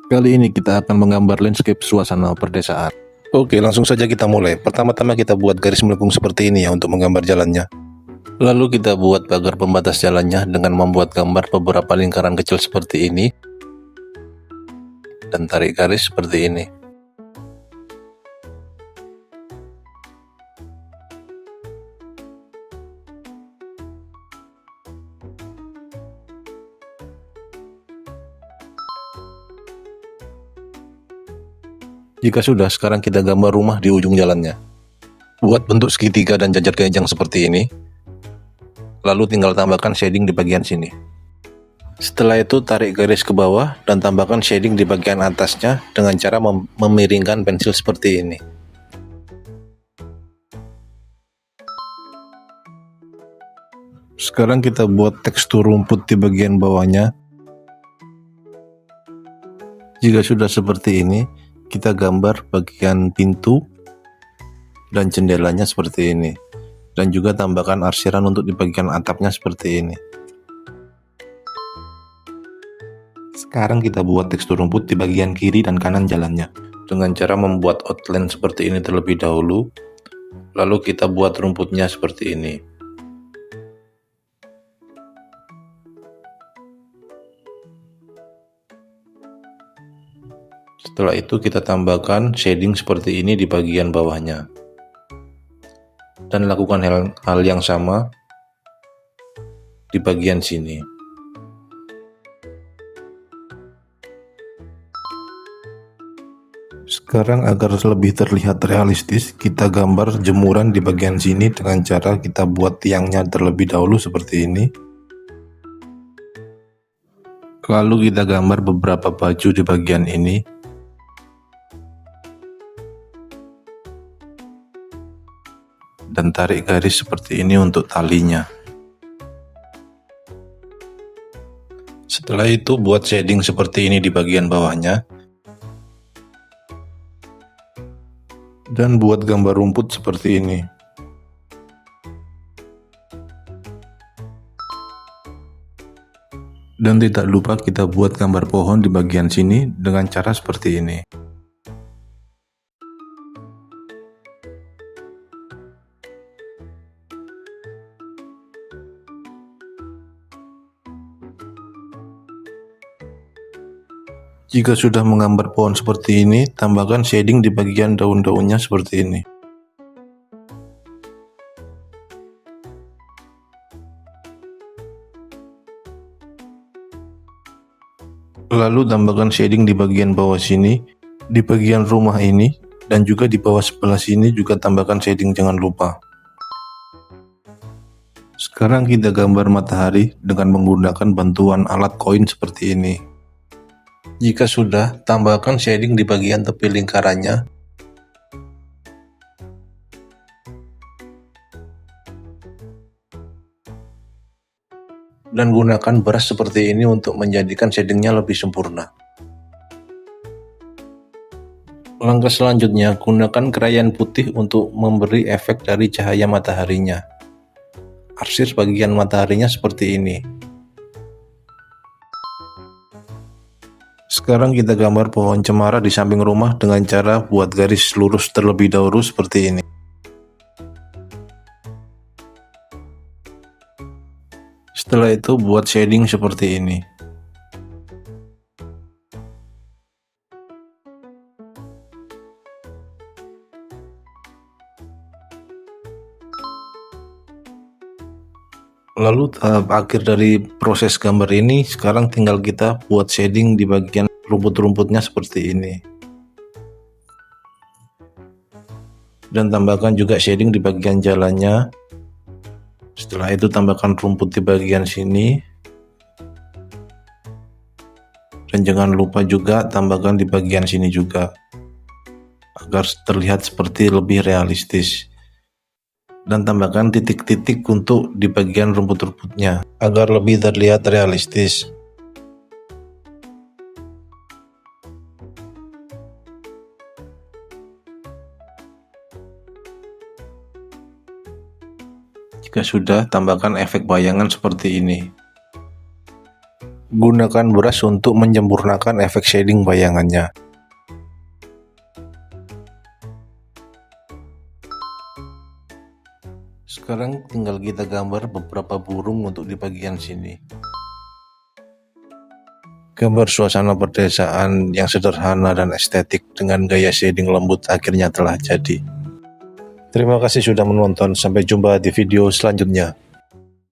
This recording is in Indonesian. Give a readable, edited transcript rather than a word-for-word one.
Kali ini kita akan menggambar landscape suasana perdesaan. Oke, langsung saja kita mulai. Pertama-tama kita buat garis melengkung seperti ini ya untuk menggambar jalannya. Lalu kita buat pagar pembatas jalannya dengan membuat gambar beberapa lingkaran kecil seperti ini dan tarik garis seperti ini. Jika sudah, sekarang kita gambar rumah di ujung jalannya. Buat bentuk segitiga dan jajar genjang seperti ini. Lalu tinggal tambahkan shading di bagian sini. Setelah itu tarik garis ke bawah dan tambahkan shading di bagian atasnya dengan cara memiringkan pensil seperti ini. Sekarang kita buat tekstur rumput di bagian bawahnya. Jika sudah seperti ini, kita gambar bagian pintu dan jendelanya seperti ini. Dan juga tambahkan arsiran untuk di bagian atapnya seperti ini. Sekarang kita buat tekstur rumput di bagian kiri dan kanan jalannya. Dengan cara membuat outline seperti ini terlebih dahulu. Lalu kita buat rumputnya seperti ini. Setelah itu kita tambahkan shading seperti ini di bagian bawahnya. Dan lakukan hal yang sama di bagian sini. Sekarang agar lebih terlihat realistis, kita gambar jemuran di bagian sini dengan cara kita buat tiangnya terlebih dahulu seperti ini. Lalu kita gambar beberapa baju di bagian ini. Dan tarik garis seperti ini untuk talinya. Setelah itu buat shading seperti ini di bagian bawahnya. Dan buat gambar rumput seperti ini. Dan tidak lupa kita buat gambar pohon di bagian sini dengan cara seperti ini. Jika sudah menggambar pohon seperti ini, tambahkan shading di bagian daun-daunnya seperti ini. Lalu tambahkan shading di bagian bawah sini, di bagian rumah ini, dan juga di bawah sebelah sini juga tambahkan shading, jangan lupa. Sekarang kita gambar matahari dengan menggunakan bantuan alat koin seperti ini. Jika sudah, tambahkan shading di bagian tepi lingkarannya. Dan gunakan brush seperti ini untuk menjadikan shadingnya lebih sempurna. Langkah selanjutnya, gunakan krayon putih untuk memberi efek dari cahaya mataharinya. Arsir bagian mataharinya seperti ini. Sekarang kita gambar pohon cemara di samping rumah dengan cara buat garis lurus terlebih dahulu seperti ini. Setelah itu buat shading seperti ini. Lalu tahap akhir dari proses gambar ini, sekarang tinggal kita buat shading di bagian rumput-rumputnya seperti ini. Dan tambahkan juga shading di bagian jalannya. Setelah itu tambahkan rumput di bagian sini. Dan jangan lupa juga tambahkan di bagian sini juga. Agar terlihat seperti lebih realistis. Dan tambahkan titik-titik untuk di bagian rumput-rumputnya agar lebih terlihat realistis. Jika sudah, tambahkan efek bayangan seperti ini. Gunakan brush untuk menyempurnakan efek shading bayangannya. Sekarang tinggal kita gambar beberapa burung untuk di bagian sini. Gambar suasana perdesaan yang sederhana dan estetik dengan gaya shading lembut akhirnya telah jadi. Terima kasih sudah menonton, sampai jumpa di video selanjutnya.